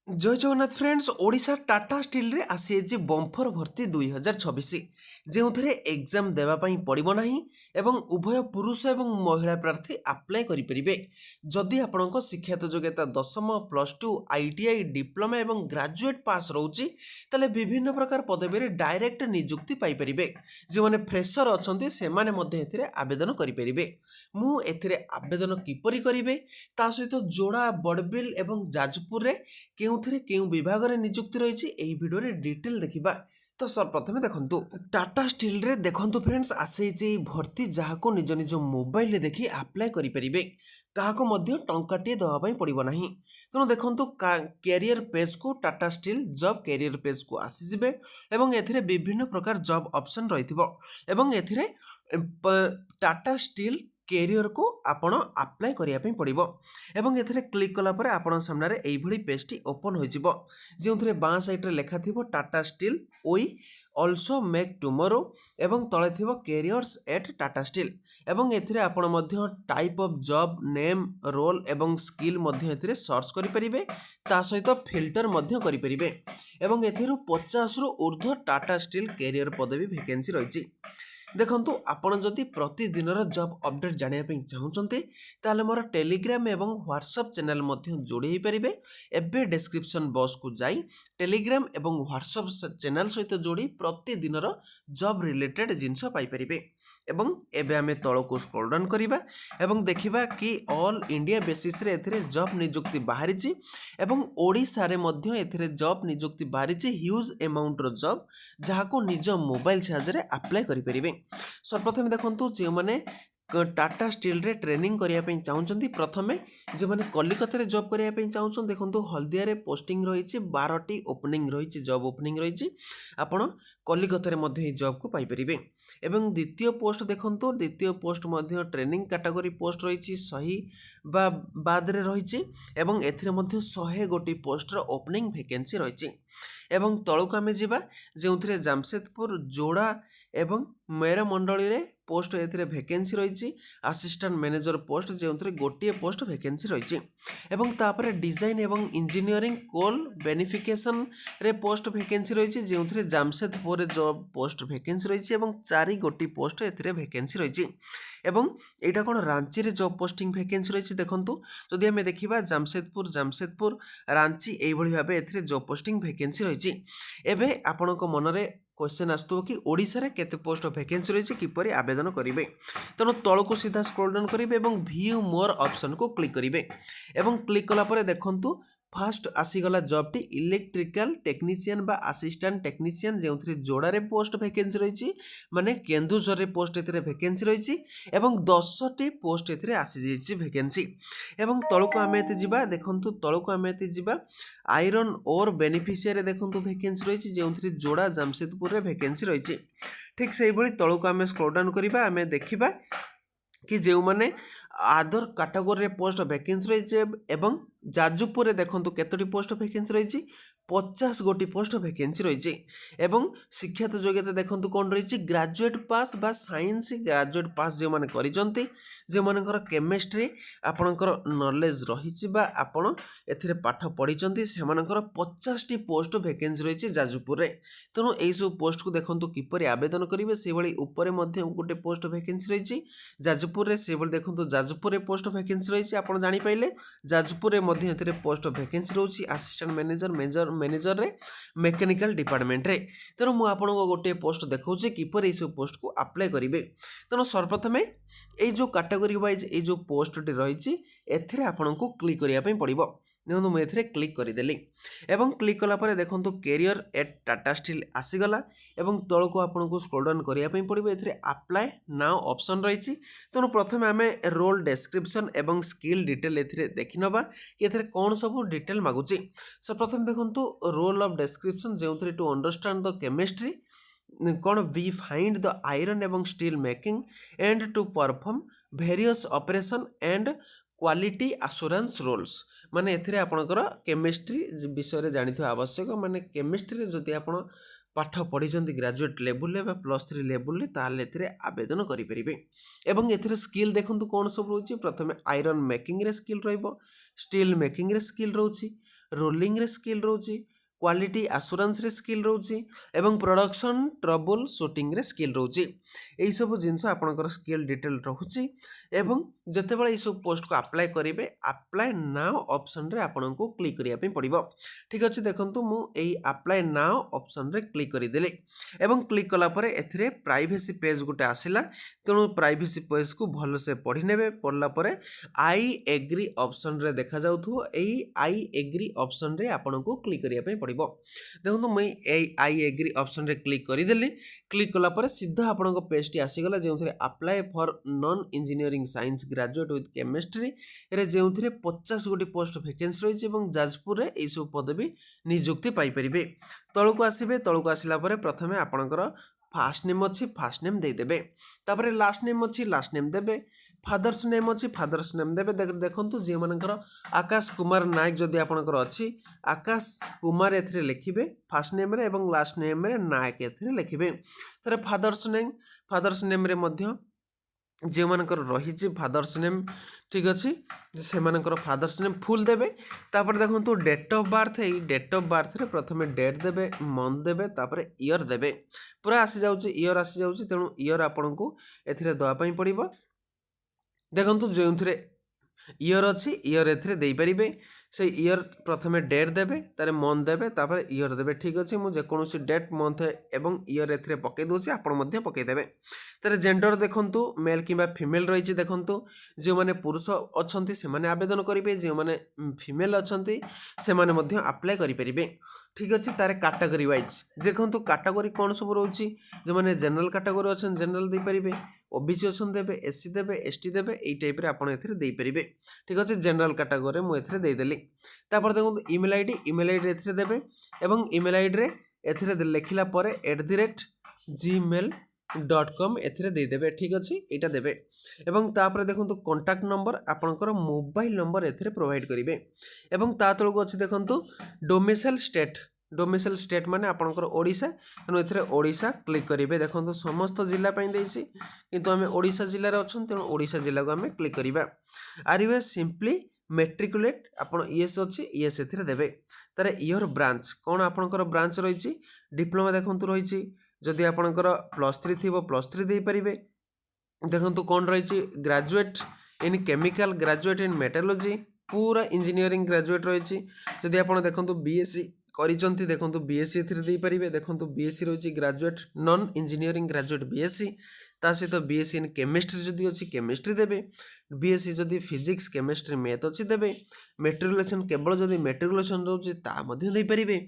जय Jagannath friends Odisha Tata steel रे आसी बम्फर भर्ती 2026 जो एग्जाम देवाई पड़ो ना एवं उभय पुरुष एवं महिला प्रार्थी आप्लाय करेंगे जदि आपण शिक्षागत योग्यता दशम +2 ITI डिप्लोमा एवं ग्रेजुएट पास रोचे ताले विभिन्न प्रकार पदवी डायरेक्ट नियुक्ति पाइपर जो मैंने फ्रेशर अच्छा से आवेदन करेंगे मुझे आवेदन किपरि करेंगे ता सहित जोड़ा बड़बिल एवं जाजपुर रे केउथिरे केउ विभाग रे नियुक्ति रही भिडियो रे डिटेल देखिबा। तो सर्वप्रथमे देखंतु टाटा स्टील रे देखंतु फ्रेंड्स आसे भर्ती जहाको निज निज मोबाइल रे देखि अप्लाई करि परिबे काहाको मध्य टंकाटिए दवा पई पड़िबो नाही। तेणु देखंतु कैरियर पेज को Tata steel job career page को आसी जिवे एवं एथिरे विभिन्न प्रकार जॉब ऑप्शन रहिथिबो एवं एथिरे टाटा स्टील कैरियर को आपण अप्लाई करिया पे पड़िबो एवं एथिरे क्लिक कला परे आपण सामने रे एई भली पेजटी ओपन हो जिवो जेउथरे बां साइड रे लेखा थिबो Tata steel we also make tomorrow एवं तळे थिबो कैरियर्स एट टाटा स्टील एवं एथिरे आपण मध्य type of job name role एवं स्किल मध्य एथिरे सर्च करि परिबे ता सहित फिल्टर मध्य करि परिबे एवं एथिरु 50 रु ऊर्ध्व टाटा स्टील कैरियर पदवी वैकेंसी रहिछि। देखंतु आपण जदि प्रतिदिन जॉब अपडेट जानिया पे चाहूचंते ताले मोर टेलीग्राम एवं व्हाट्सएप चैनल मध्य जोड़ी ही परिबे एबे डिस्क्रिप्शन बॉक्स को जाई टेलीग्राम एवं व्हाट्सएप चैनल सहित जोड़ी प्रतिदिन जॉब रिलेटेड जिंस पाई परिबे एवं एबे आमे तळ को स्क्रॉल डाउन करिबा एवं देखिबा कि ऑल इंडिया बेसिस रे एथिरे जॉब नियुक्ति बाहरिछि एवं ओडिसा रे मध्य एथिरे जॉब नियुक्ति बाहरिछि ह्यूज अमाउंट रो जॉब जहाको निज मोबाइल साहाय्य अप्लाई करि परिबे। सर्वप्रथम देखंतु जे माने टाटा स्टील रे ट्रेनिंग करिया पे चाहउचंती प्रथमे जे माने कलिकता रे जॉब करिया पे चाहउचन देखंतु हल्दिया रे पोस्टिंग रहिछि 12टी ओपनिंग रहिछि जॉब ओपनिंग रहिछि आपण कलिकता रे मध्ये जॉब को पाई परिबे एवं द्वितीय पोस्ट देखंतु द्वितीय पोस्ट मध्ये ट्रेनिंग कैटेगरी पोस्ट रहिछि सही बा बाद रे रहिछि एवं एथिरे मध्ये 100 गोटी पोस्ट रो ओपनिंग वैकेंसी रहिछि एवं तळुक आमे जिबा जेउथरे जामशेदपुर जोड़ा एवं मेरा मंडली रे पोस्ट एथिरे वैकेंसी रहिछि असिस्टेंट मैनेजर पोस्ट जेउथरे गोटिए पोस्ट वैकेंसी रहिछि एवं तापरे डिजाइन एवं इंजीनियरिंग कोल बेनिफिकेशन रे पोस्ट वैकेंसी रहिछि जेउथरे जामशेदपुर रे जॉब पोस्ट वैकेंसी रहिछि एवं 4 गोटी पोस्ट एथिरे वैकेंसी रहिछि एवं एटा कोन रांची रे जॉब पोस्टिंग वैकेंसी रहिछि देखंतु जदि हमें देखिबा जामशेदपुर रांची एई भली भाबे एथिरे जॉब पोस्टिंग वैकेंसी रहिछि। एबे आपनको मनरे क्वेश्चन आसतो कि ओडिसा रे केते पोस्ट वैकेंसी रहिछि किपरि आवेदन करिवे तेणु तळको सीधा स्क्रॉल डाउन करिवे एवं व्यू मोर ऑप्शन को क्लिक करिवे एवं क्लिक कला परे देखंतु फास्ट आसीगला जॉब टी इलेक्ट्रिकल टेक्नीशियन बा असिस्टेंट टेक्नीशियन जेउथरे जोड़ा रे पोस्ट वैकेंसी रहिछि माने केन्दुझर रे पोस्ट एथिरे वैकेंसी रहिछि एवं 10 टी पोस्ट एथिरे आसी जाइछि वैकेंसी एवं तळको आमे एते जिबा देखंतु तळको आमे एते जिबा आयरन ओर बेनिफिशियरी देखंतु वैकेंसी रहिछि जेउथरे जोड़ा जामशेदपुर रे वैकेंसी रहिछि। ठीक सेहि भली तळको आमे स्क्रॉल डाउन करिबा आमे देखिबा कि जे माने आदर कैटेगरी रे पोस्ट वैकेंसी रहिछि एवं जाजपुर रे देखंतु केतोटी पोस्ट वैकेंसी रहिछि 50 गोटी पोस्ट वैकेंसी रहिछि एवं शिक्षागत योग्यता देखंतु कोन रहिछि ग्रेजुएट पास बा साइंस ग्रेजुएट पास जे माने करिजंती जे मानकर केमिस्ट्री आपणकर नॉलेज रहिछि बा आपण एथिरे पाठ पढिचंती से मानकर 50 टी पोस्ट वैकेंसी रहिछि जाजपुर रे तेणु एई सब पोस्ट को देखंतु किपरि आवेदन करिवे से भली ऊपर मध्ये गोटे पोस्ट वैकेंसी रहिछि जाजपुर रे से भली देखंतु जाजपुर रे पोस्ट वैकेंसी रहिछि आपण जानि पाइले जाजपुर रे मध्ये एथिरे पोस्ट वैकेंसी रहउछि असिस्टेंट मैनेजर रे मैकेनिकल डिपार्टमेंट रे तेणु मु आपनको गोटे पोस्ट देखौछि किपर एई पोस्ट को अप्लाई करिवे तेणु सर्वप्रथमे एई जो कैटेगरी वाइज एई जो पोस्ट टी रहिछि एथिरे आपनको क्लिक करिया पे पड़िबो देखो मुझे एथिरे क्लिक करदेली एवं क्लिक कला परे देखंतु कैरियर एट टाटा स्टील आसीगला एवं तळ को आपनको स्क्रॉल डाउन करिया पे पड़िबो एथिरे अप्लाई नाउ ऑप्शन रहिछि तेणु प्रथमे आमे रोल डिस्क्रिप्शन एवं स्किल डिटेल एथिरे देखिनबा कि एथिरे कोन सब डिटेल मागुछि सो प्रथम देखंतु रोल ऑफ डिस्क्रिप्शन जेउथरे टू अंडरस्टैंड द केमिस्ट्री कौन वी फाइंड द आयरन एवं steel making and to perform various operation and quality assurance roles माने एथिरे आपणकर केमिस्ट्री विषय रे जानिथि आवश्यक माने केमिस्ट्री रे जदि आपण पाठ पढ़ी ग्रेजुएट लेवल +3 लेवल ताल आवेदन करेंगे एवं एथिरे स्किल देखंतु कौन सब रोचे प्रथमे आयरन मेकिंग रे स्किल रहिबो स्टील मेकिंग रे स्किल रोची रोलिंग रे स्किल रोची, क्वालिटी आश्योरेंस रे स्किल रोची एवं प्रोडक्शन ट्रबल शूटिंग रे स्किल रोची। एई सब जिंस आपनकर स्किल डिटेल रहुची एवं जतेबेले एई सब पोस्ट को अप्लाई करिवे अप्लाई नाउ ऑप्शन रे आपनको क्लिक करिया पे पड़िबो। ठीक अछि, देखंतु मु एई अप्लाई नाउ ऑप्शन रे क्लिक करि देले एवं क्लिक कला परे एथिरे प्राइवेसी पेज गुटे आसिला। तेणु प्राइवेसी पेज को भल से पढ़ी नेबे। पढ़ला परे आई एग्री ऑप्शन रे देखा जाउथु, एई आई एग्री ऑप्शन रे आपनको क्लिक करिया पे पड़िबो। देखंतु मई एई आई एग्री ऑप्शन रे क्लिक करि देली। क्लिक कला परे सीधा आपनको पेज टी आसीगला जेउथरे apply for non engineering science graduate with chemistry रे जेउथरे 50 गोटी पोस्ट वैकेंसी रहिছে এবং जाजपुर रे एई सब पदवी नियुक्ति पाई परिबे। तळको आसीबे, तळको आसिला परे प्रथमे आपनकर फास्ट नेम अच्छी फास्ट नेम दे देबे, तापरे लास्ट नेम अच्छी लास्ट नेम देबे, फादर्स नेम अच्छी फादर्स नेम देबे। देखंतु जे मानकर आकाश कुमार नायक जदि आपनकर अच्छी आकाश कुमार एथिरे लिखिबे फास्ट नेम रे एवं लास्ट नेम रे नायक एथिरे लिखिबे। तरे फादर्स नेम रे मध्य जे मानकर रही फादर्स नेम ठीक अच्छी से मानकर फादर्स नेम फुल देबे। तापर देखंतु डेट ऑफ बर्थ, एई डेट ऑफ बर्थ रे प्रथमे डेट देबे, मंथ देबे, तापर ईयर देबे। पूरा आसी जाउची ईयर आसी जाउची, तेणु ईयर आपनकु एथिरे दवा पई पड़िबो। देखंतु जेउथरे ईयर अच्छी ईयर एथिरे देई परिबे। से ईयर प्रथमे डेट देबे, तारे मंथ देबे, तापर ईयर देबे। ठीक अच्छे, मुझे जेकोसी डेट मंथ एवं ईयर एथिरे पके दोछि, आपण मध्य पके देबे। तारे जेंडर देखंतु मेल किबा फीमेल रहिछि। देखंतु जे माने पुरुष अछंती से माने आवेदन करिवे, जे माने फीमेल अछंती से माने मध्य अप्लाई करि परिबे। ठीक अच्छे, तारे कैटेगरी वाइज देखंतु कैटेगरी कोन सब रहउछि, जे माने जनरल कैटेगरी अछन जनरल दे परिबे, ओबीसी अछन देबे, एससी देबे, एसटी देबे, एई टाइप रे आपण एथिरे देई परिबे। ठीक अच्छे, जनरल कैटेगरी मु एथिरे देई देली। तापर देखंतु ईमेल आईडी एथिरे देबे एवं ईमेल आईडी रे एथिरे लिखिला परे @gmail.com एथिरे दे देबे। ठीक अछि, एटा देबे एवं तापर देखंतु कांटेक्ट नंबर आपनकर मोबाइल नंबर एथिरे प्रोवाइड करिवे एवं ता तळको अछि देखंतु डोमिसाइल स्टेट माने आपनकर ओडिसा, तेणु एथिरे ओडिसा क्लिक करिवे। देखंतु समस्त जिल्ला पई देछि, किंतु हमें ओडिसा जिल्ला रे अछन, तेणु ओडिसा जिल्ला को हमें क्लिक करिवा। आर यू सिंपली मेट्रिकुलेट आपण ईएस अच्छी ईएस एथिरे देबे। तारे ईयर ब्रांच कोन आपनकर ब्रांच रहिछि, डिप्लोमा देखंतु रहिछि, जदि आपनकर +3 थिबो +3 देई परिबे। देखंतु कोन रहिछि graduate in chemical, graduate in metallurgy, पूरा इंजीनियरिंग ग्रेजुएट रहिछि। जदि आपण देखंतु बीएससी करिसंती, देखंतु बीएससी एथिरे देई परिबे। देखंतु बीएससी रहिछि graduate non engineering graduate BSc, ता सहित बीएससी इन केमिस्ट्री जदि अच्छी केमिस्ट्री देबे, बीएससी जदि फिजिक्स केमिस्ट्री मैथ अच्छी देबे, मेट्रिकुलेशन केवल जदि मेट्रिकुलेशन रोचे ता मध्य देई परिबे।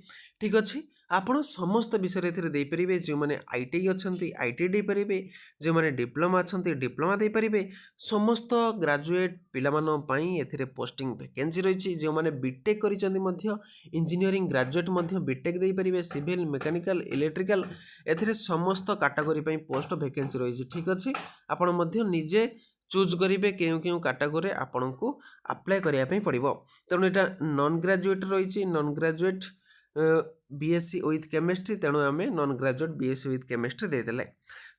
ठीक अच्छे, आपण समस्त विषय एथिरे देई परिबे। जो माने आईटीआई अछंती आईटीआई देई परिबे, जो माने डिप्लोमा अछंती डिप्लोमा देई परिबे। समस्त ग्रेजुएट पिलामानो पई एथिरे पोस्टिंग वैकेंसी रहिछि। जो माने बीटेक करिसंती मध्य इंजीनियरिंग ग्रेजुएट मध्य बीटेक देई परिबे, सिविल मैकेनिकल इलेक्ट्रिकल एथिरे समस्त कैटेगरी पई पोस्ट वैकेंसी रहिछि। ठीक अछि, आपण मध्य निजे चूज करेंगे केउ केउ कैटेगरी आपको अप्लाई करने पड़ो। तेणु यहाँ नॉन ग्रेजुएट रही, non graduate BSc with chemistry, तेणु आम non graduate BSc with chemistry देदेले।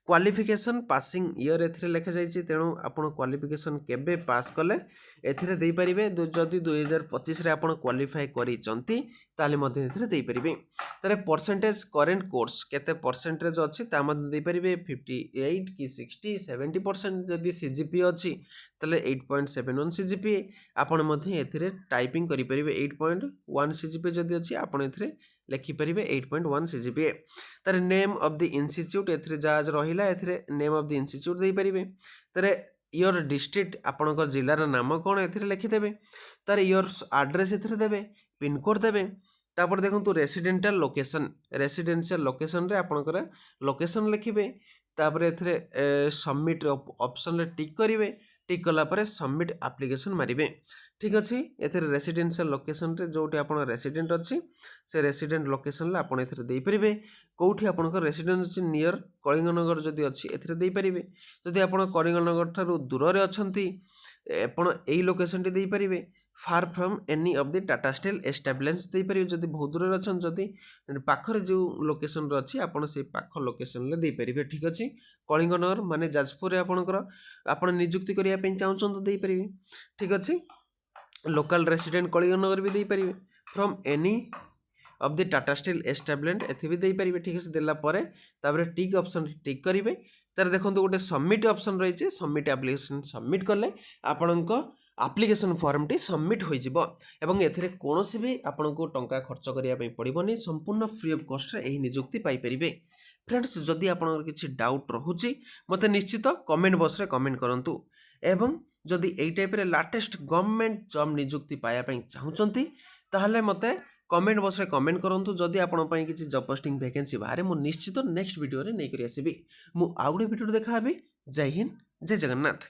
क्वालिफिकेशन पासिंग ईयर एथिरे लिखा जाइए, तेणु आपण क्वालिफिकेशन केबे पास कले एथिरे दे पारिबे। जदि 2025 रे आपण क्वालिफाई करिसंती ताले मध्ये एथिरे दे पारिबे। तारे परसेंटेज करेंट कोर्स केते परसेंटेज अछि ता मध्ये दे पारिबे। 58 कि 60 70% जदि सीजीपीए अछि ताले 8.71 सीजीपीए आपण मध्ये एथिरे टाइपिंग करि पारिबे। 8.1 सीजीपीए जदि अछि आपण एथिरे लिखि पारिबे 8.1 सीजीपीए। तारे नेम ऑफ द इंस्टीट्यूट एथिरे जाज रहिला, एथिरे नेम ऑफ द इंस्टीट्यूट दे पारिबे। तारे योर डिस्ट्रिक्ट आपणकर जिलार नाम कौन एथिरे लिखिदेबे। तार योर एड्रेस एथिरे देबे, पिन कोड देबे। तापर देखंतु रेसिडेंशियल लोकेशन रे आपणकर लोकेशन लिखिबे। तापर एथिरे सबमिट ऑप्शन रे टिक करिवे। टिक कला परे सबमिट एप्लिकेशन मारिबे। ठीक अछि, एथिरे रेसिडेंशियल लोकेशन रे जोटी आपण रेसिडेंट अछि से रेसिडेंट लोकेशन ला आपण एथिरे देई परिबे। कोठी आपणकर रेसिडेंट अछि नियर कलिंगनगर जदि अछि एथिरे देई परिबे। जदि आपण कलिंगनगर थारु दूर रे अछंती आपण एई लोकेशन टी देई परिबे। Far from any of the Tata steel establish देई परिबे। जदि बहुत दूर रे अछन, जदि पाखरे जो लोकेशन रे अछि आपण से पाख लोकेशन ले देई परिबे। ठीक अछि, कलिंगनगर माने जाजपुर रे आपणकर आपण नियुक्ति करिया पे चाहउछन तो देई परिबे। ठीक अछि, लोकल रेसिडेंट कलिंगनगर भी देई परिबे। From any of the Tata steel establishment एथि भी देपारे ठीक है देला परे तापर टिक ऑप्शन टिक करेंगे तार देखो गोटे सबमिट ऑप्शन रही सबमिट एप्लिकेशन सबमिट कले आपणक आप्लिकेसन फॉर्मटी सबमिट हो एथेर कौन भी आपन को टंका खर्च करने पड़ोनी संपूर्ण फ्री ऑफ कॉस्ट यही निजुक्ति पाइपर फ्रेंड्स जदि आप किसी डाउट रोचे मत निश्चित कमेंट बॉक्स रे कमेंट करंतु एवं जदि एई टाइप रे लेटेस्ट गवर्नमेंट जॉब निजुक्ति पाया चाहूँगी ताहले मते कमेंट बॉक्स रे कमेंट करंतु जदि आपण पई किछि जॉब पोस्टिंग वैकेंसी बाहर मु निश्चित नेक्स्ट वीडियो रे नै करी आसीबी मु आउडे वीडियो देखा हबी। जय हिंद जय जगन्नाथ।